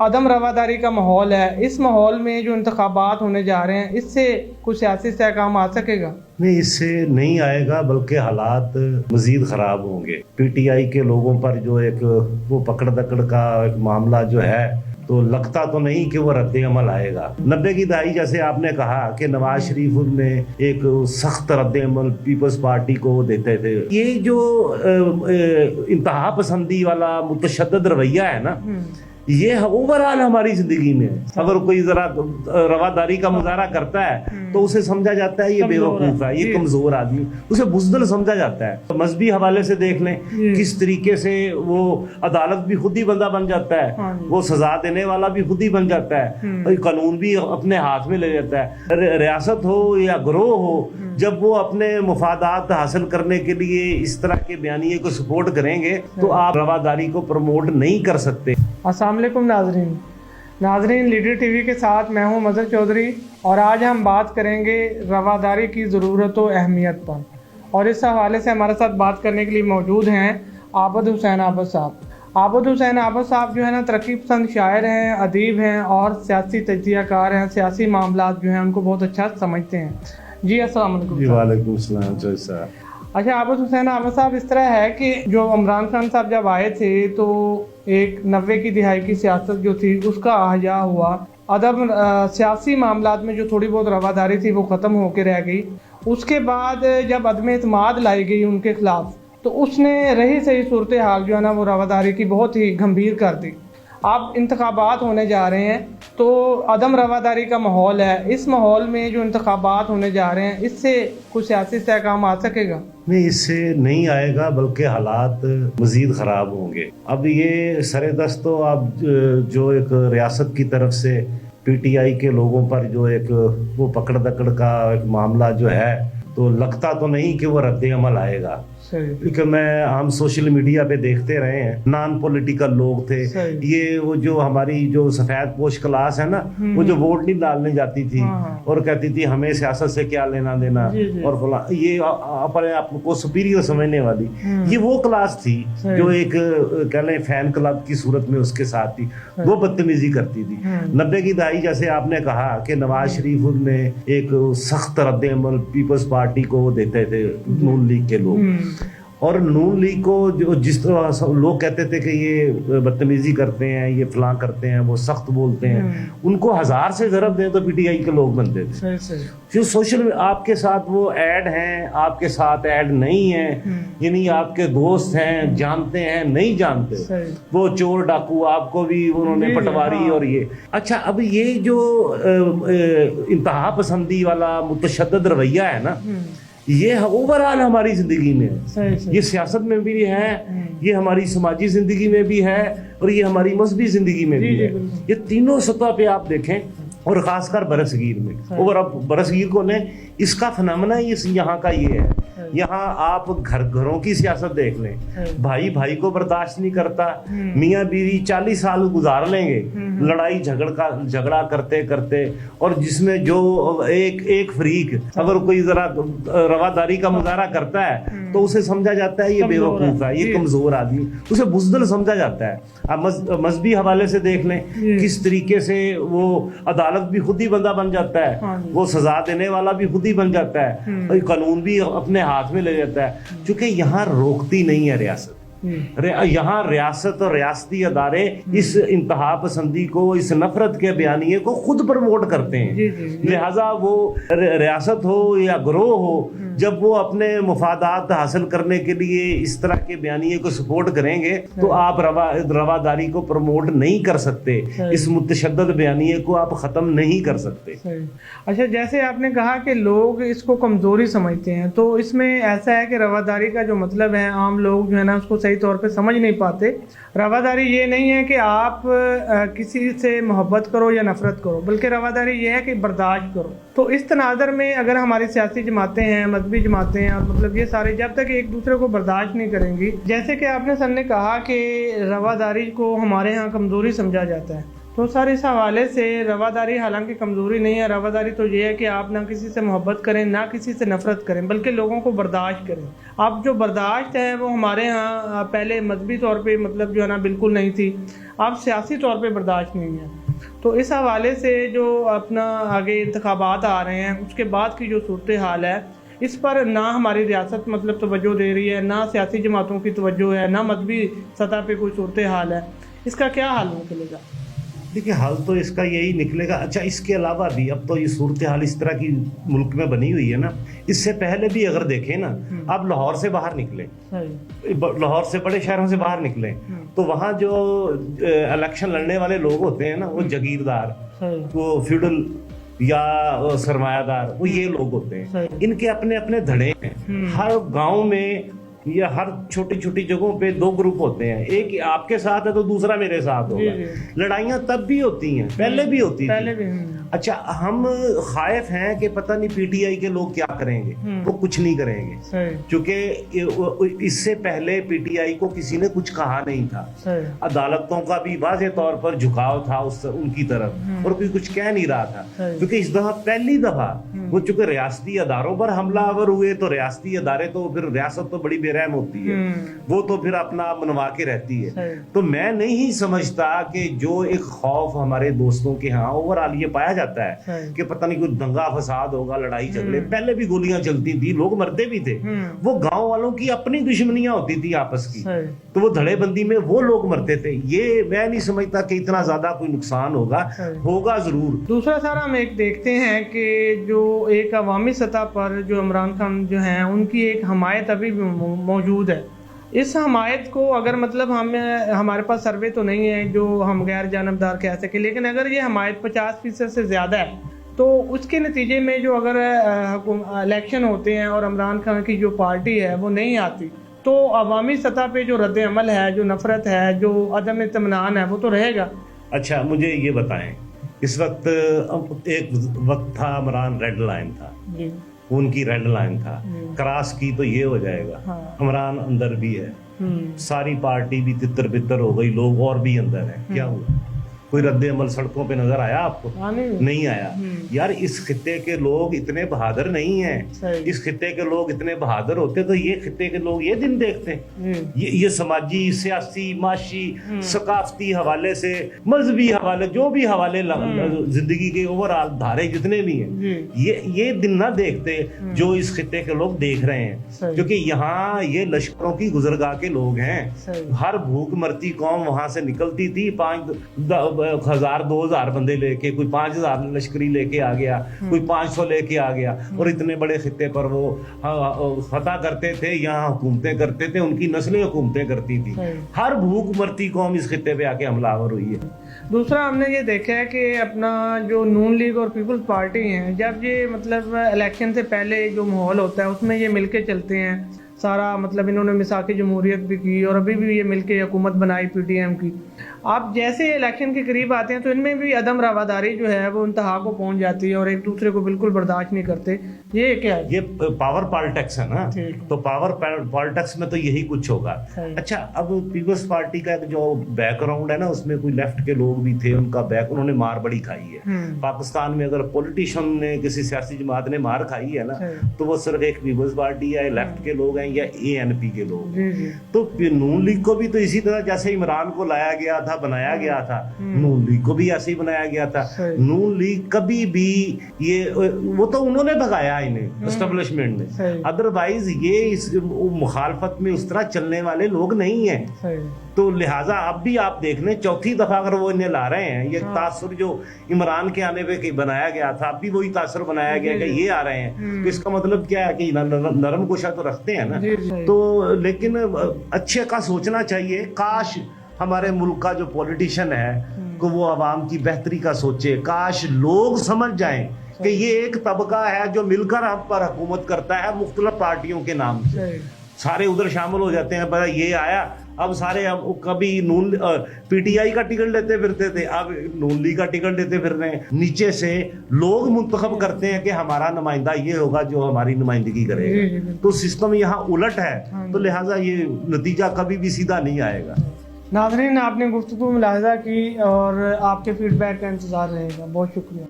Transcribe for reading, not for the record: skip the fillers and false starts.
अदम रवादारी का माहौल है। इस माहौल में जो इंतखाबात होने जा रहे हैं, इससे कुछ सियासी सहकाम आ सकेगा? नहीं, इससे नहीं आएगा, बल्कि हालात मजीद खराब होंगे। पीटीआई के लोगों पर जो एक वो पकड़ दकड़ का एक मामला जो है, तो लगता तो नहीं कि वो रद्द अमल आएगा। 90 की दहाई जैसे आपने कहा कि नवाज शरीफ में एक सख्त रद्द अमल पीपल्स पार्टी को देते थे। ये जो इंतहा पसंदी वाला मुतशद्दिद रवैया है ना, ये ओवरऑल हमारी जिंदगी में अगर कोई जरा रवादारी का मुजाहरा करता है तो उसे समझा जाता है ये बेवकूफ है, ये कमजोर आदमी, उसे बुज़दिल समझा जाता है। तो मजहबी हवाले से देख लें किस तरीके से वो अदालत भी खुद ही बंदा बन जाता है, वो सजा देने वाला भी खुद ही बन जाता है, कानून भी अपने हाथ में ले जाता है। रियासत हो या गिरोह हो, जब वो अपने मुफादात हासिल करने के लिए इस तरह के बयानिए को सपोर्ट करेंगे तो आप रवादारी को प्रमोट नहीं कर सकते। अस्सलाम वालेकुम नाजरीन, लीडर टीवी के साथ मैं हूं मजहर चौधरी और आज हम बात करेंगे रवादारी की ज़रूरत और अहमियत पर। और इस हवाले से हमारे साथ बात करने के लिए मौजूद हैं आबद हुसैन आबद साहब। आबद हुसैन आबद साहब जो है ना, तरक्की पसंद शायर हैं, अदीब हैं और सियासी तज्ज़ियाकार हैं। सियासी मामला जो हैं उनको बहुत अच्छा समझते हैं। जी अस्सलाम वालेकुम। वालेकुम सलाम। अच्छा आबद हुसैन आबद साहब, इस तरह है कि जो इमरान खान साहब जब आए थे तो एक 90 की दिहाई की सियासत जो थी उसका अहया हुआ। अदम सियासी मामलात में जो थोड़ी बहुत रवादारी थी वो ख़त्म होकर रह गई। उसके बाद जब अदम एतमाद लाई गई उनके खिलाफ, तो उसने रही सही सूरत हाल जो है ना वो रवादारी की बहुत ही गंभीर कर दी। अब इंतखाबात होने जा रहे हैं तो अदम रवादारी का माहौल है। इस माहौल में जो इंतखाबात होने जा रहे हैं, इससे कुछ सियासी सहकाम आ सकेगा? नहीं, इससे नहीं आएगा, बल्कि हालात मजीद खराब होंगे। अब ये सरेदस्त तो अब जो एक रियासत की तरफ से पीटीआई के लोगों पर जो एक वो पकड़ दकड़ का एक मामला जो है, तो लगता तो नहीं कि वो रद्द अमल आएगा। क्योंकि हम सोशल मीडिया पे देखते रहे हैं, नॉन पॉलिटिकल लोग थे, ये वो जो हमारी जो सफेद पोश क्लास है ना, वो जो वोट नहीं डालने जाती थी और कहती थी हमें सियासत से क्या लेना देना, और ये अपने आप को सुपीरियर समझने वाली, ये वो क्लास थी जो एक कह लें फैन क्लब की सूरत में उसके साथ थी, वो बदतमीजी करती थी। 90 की दहाई जैसे आपने कहा कि नवाज शरीफ में एक सख्त रद्द अमल पीपल्स पार्टी को देते थे नून लीग के लोग, और नून लीग को जो जिस तरह लोग कहते थे कि ये बदतमीजी करते हैं, ये फलां करते हैं, वो सख्त बोलते हैं, उनको 1000 से ज़रब दें तो पीटीआई के लोग बनते थे। जो सोशल आपके साथ वो ऐड हैं, आपके साथ ऐड नहीं है, यानी आपके दोस्त हैं, जानते हैं नहीं जानते, वो चोर डाकू आपको भी उन्होंने पटवारी और ये। अच्छा, अब ये जो इंतहा पसंदी वाला मुतशद्दिद रवैया है ना, ये ओवरऑल हमारी जिंदगी में है। ये सियासत में भी है, ये हमारी समाजी जिंदगी में भी है और ये हमारी मजहबी जिंदगी में भी है। ये तीनों सतह पे आप देखें, और खासकर बरसगीर में, और अब बरसगीर को लें, इसका फिनोमेना यहाँ का ये है। यहाँ आप घरों की सियासत देख लें, भाई भाई को बर्दाश्त नहीं करता, मियाँ बीवी 40 साल गुजार लेंगे लड़ाई झगड़ा करते करते, और जिसमें जो एक फरीक अगर कोई जरा रवादारी का मुजाहरा करता है तो उसे समझा जाता है ये बेवकूफ है, ये कमजोर आदमी, उसे बुज़दिल समझा जाता है। आप मजहबी हवाले से देख लें किस तरीके से वो अदालत भी खुद ही बंदा बन जाता है, वो सजा देने वाला भी खुद ही बन जाता है, कानून भी अपने हाथ में ले जाता है, क्योंकि यहाँ रोकती नहीं है रियासत। यहाँ रियासत और रियासती अदारे इस इंतहा पसंदी को, इस नफरत के बयानिए को खुद प्रमोट करते हैं। लिहाजा वो रियासत हो या गिरोह हो, जब वो अपने मुफादात हासिल करने के लिए इस तरह के बयानिए को सपोर्ट करेंगे तो आप रवादारी को प्रमोट नहीं कर सकते, इस मुतशद्दिद बयानिए को आप ख़त्म नहीं कर सकते। अच्छा, जैसे आपने कहा कि लोग इसको कमज़ोरी समझते हैं, तो इसमें ऐसा है कि रवादारी का जो मतलब है आम लोग जो है ना उसको सही तौर पे समझ नहीं पाते। रवादारी ये नहीं है कि आप किसी से मोहब्बत करो या नफरत करो, बल्कि रवादारी ये है कि बर्दाश्त करो। तो इस तनाज़र में अगर हमारी सियासी जमातें हैं, मजहबी जमातें हैं, मतलब ये सारे जब तक एक दूसरे को बर्दाश्त नहीं करेंगी, जैसे कि आपने सर ने कहा कि रवादारी को हमारे यहाँ कमज़ोरी समझा जाता है, तो सर इस हवाले से रवादारी हालांकि कमज़ोरी नहीं है, रवादारी तो ये है कि आप ना किसी से मोहब्बत करें ना किसी से नफ़रत करें, बल्कि लोगों को बर्दाश्त करें। अब जो बर्दाश्त है वो हमारे यहाँ पहले मजहबी तौर पे मतलब जो है ना बिल्कुल नहीं थी, अब सियासी तौर पे बर्दाश्त नहीं है। तो इस हवाले से जो अपना आगे इंतखाबात आ रहे हैं उसके बाद की जो सूरत हाल है, इस पर ना हमारी रियासत मतलब तवज्जो दे रही है, ना सियासी जमातों की तवज्जो है, ना मजहबी सतह पे कोई सूरत हाल है। इसका क्या हाल निकलेगा? देखिए, हाल तो इसका यही निकलेगा। अच्छा, इसके अलावा भी अब तो ये सूरत हाल इस तरह की मुल्क में बनी हुई है ना, इससे पहले भी अगर देखें ना, आप लाहौर से बाहर निकले, लाहौर से बड़े शहरों से बाहर निकले, तो वहाँ जो इलेक्शन लड़ने वाले लोग होते हैं ना, वो जागीरदार, वो फ्यूडल या सरमायादार, वो ये लोग होते हैं। इनके अपने अपने धड़े हैं। हर गांव में या हर छोटी छोटी जगहों पे दो ग्रुप होते हैं, एक आपके साथ है तो दूसरा मेरे साथ होगा। लड़ाइयाँ तब भी होती हैं, पहले भी होती थी। अच्छा, हम खायफ हैं कि पता नहीं पीटीआई के लोग क्या करेंगे। वो कुछ नहीं करेंगे, क्योंकि इससे पहले पीटीआई को किसी ने कुछ कहा नहीं था। अदालतों का भी वाज़ेह तौर पर झुकाव था उनकी तरफ, और कोई कुछ कह नहीं रहा था, क्योंकि इस दफा पहली दफा वो चूंकि रियासती अदारों पर हमलावर हुए, तो रियासती अदारे तो फिर रियासत तो बड़ी बेरहम होती है, वो तो फिर अपना मनवा के रहती है। तो मैं नहीं समझता कि जो एक खौफ हमारे दोस्तों के यहाँ ओवरऑल ये पाया जाता है कि पता नहीं कोई दंगा फसाद होगा, लड़ाई झगड़े, पहले भी गोलियां चलती थी, लोग मरते भी थे, वो गांव वालों की अपनी दुश्मनियां होती थी आपस की, तो वो धड़ेबंदी में वो लोग मरते थे। ये मैं नहीं समझता कि इतना ज्यादा कोई नुकसान होगा जरूर। दूसरा सारा हम एक देखते हैं कि जो एक अवामी सतह पर जो इमरान खान जो हैं उनकी एक हमायत अभी मौजूद है। इस हमायत को अगर मतलब हमारे पास सर्वे तो नहीं है जो हम गैर जानबदार कह सके, लेकिन अगर ये हमायत 50% से ज़्यादा है तो उसके नतीजे में जो अगर इलेक्शन होते हैं और इमरान खान की जो पार्टी है वो नहीं आती, तो अवामी सतह पे जो रद्द अमल है, जो नफरत है, जो अदम इत्मीनान है, वो तो रहेगा। अच्छा, मुझे ये बताएं, इस वक्त एक वक्त था इमरान रेड लाइन था, उनकी रेड लाइन था, क्रॉस की तो ये हो जाएगा। इमरान अंदर भी है, सारी पार्टी भी तितर बितर हो गई, लोग और भी अंदर है, क्या हुआ? कोई रद्द अमल सड़कों पे नजर आया आपको? नहीं आया। यार, इस खित्ते के लोग इतने बहादुर नहीं हैं। इस खित्ते के लोग इतने बहादुर होते तो ये खित्ते के लोग ये दिन देखते। ये समाजी, सियासी, माशी, सकाफती हवाले से, मजहबी हवाले, जो भी हवाले जिंदगी के ओवरऑल धारे जितने भी हैं, ये दिन ना देखते जो इस खित्ते के लोग देख रहे हैं, क्योंकि यहाँ ये लश्करों की गुजरगाह के लोग हैं। हर भूख मरती कौम वहां से निकलती थी, 1000-2000 बंदे लेके, कोई 5000 लश्करी लेके आ गया, कोई 500 लेके आ गया, और इतने बड़े खित्ते पर वो फतह करते थे, यहाँ हुकूमतें करते थे, उनकी नस्लें हुकूमतें करती थी। हर भूख मरती कौम इस खित्ते पे आके हमलावर हुई है। दूसरा हमने ये देखा है कि अपना जो नून लीग और पीपल्स पार्टी हैं, जब ये मतलब इलेक्शन से पहले जो माहौल होता है उसमें ये मिलके चलते हैं सारा, मतलब इन्होंने मिसाक जमहूरियत भी की और अभी भी ये मिलके हुकूमत बनाई पीटीएम की। आप जैसे इलेक्शन के करीब आते हैं तो इनमें भी अदम रवादारी जो है वो इंतहा को पहुंच जाती है और एक दूसरे को बिल्कुल बर्दाश्त नहीं करते। ये क्या है? ये पावर पॉलिटिक्स है ना, तो पावर पॉलिटिक्स में तो यही कुछ होगा। अच्छा, अब पीपल्स पार्टी का जो बैकग्राउंड है ना, उसमें कोई लेफ्ट के लोग भी थे, उन्होंने मार बड़ी खाई है। पाकिस्तान में अगर पॉलिटिशियन ने, किसी सियासी जमात ने मार खाई है ना, तो वो सिर्फ एक पीपल्स पार्टी या लेफ्ट के लोग हैं या एएनपी के लोग। तो नून लीग को भी तो इसी तरह जैसे इमरान को लाया गया था, बनाया गया था, नून लीग को भी ऐसे ही बनाया गया था। नून लीग कभी भी वो तो उन्होंने भगाया इन्हें, एस्टेब्लिशमेंट ने, अदरवाइज ये इस मुखालफत में उस तरह चलने वाले लोग नहीं है। तो लिहाजा अब भी आप देख लें, चौथी दफा अगर वो इन्हें ला रहे हैं, ये तासुर जो इमरान के आने पे बनाया गया था, अब भी वही तासुर बनाया गया कि ये आ रहे हैं, तो इसका मतलब क्या है कि नरम कुशा तो रखते हैं ना। तो लेकिन अच्छे का सोचना चाहिए। काश हमारे मुल्क का जो पॉलिटिशियन है को वो आवाम की बेहतरी का सोचे। काश लोग समझ जाएं कि ये एक तबका है जो मिलकर हम पर हुकूमत करता है मुख्तलिफ पार्टियों के नाम से। सारे उधर शामिल हो जाते हैं, ये आया, अब सारे कभी नून पीटीआई का टिकट लेते फिरते थे, अब नून लीग का टिकट लेते फिर रहे हैं। नीचे से लोग मुंतखब करते हैं कि हमारा नुमाइंदा ये होगा जो हमारी नुमाइंदगी करेगा। तो सिस्टम यहाँ उलट है, तो लिहाजा ये नतीजा कभी भी सीधा नहीं आएगा। नाज़रीन, आपने गुफ्तगू मुलाहिज़ा की और आपके फीडबैक का इंतज़ार रहेगा। बहुत शुक्रिया।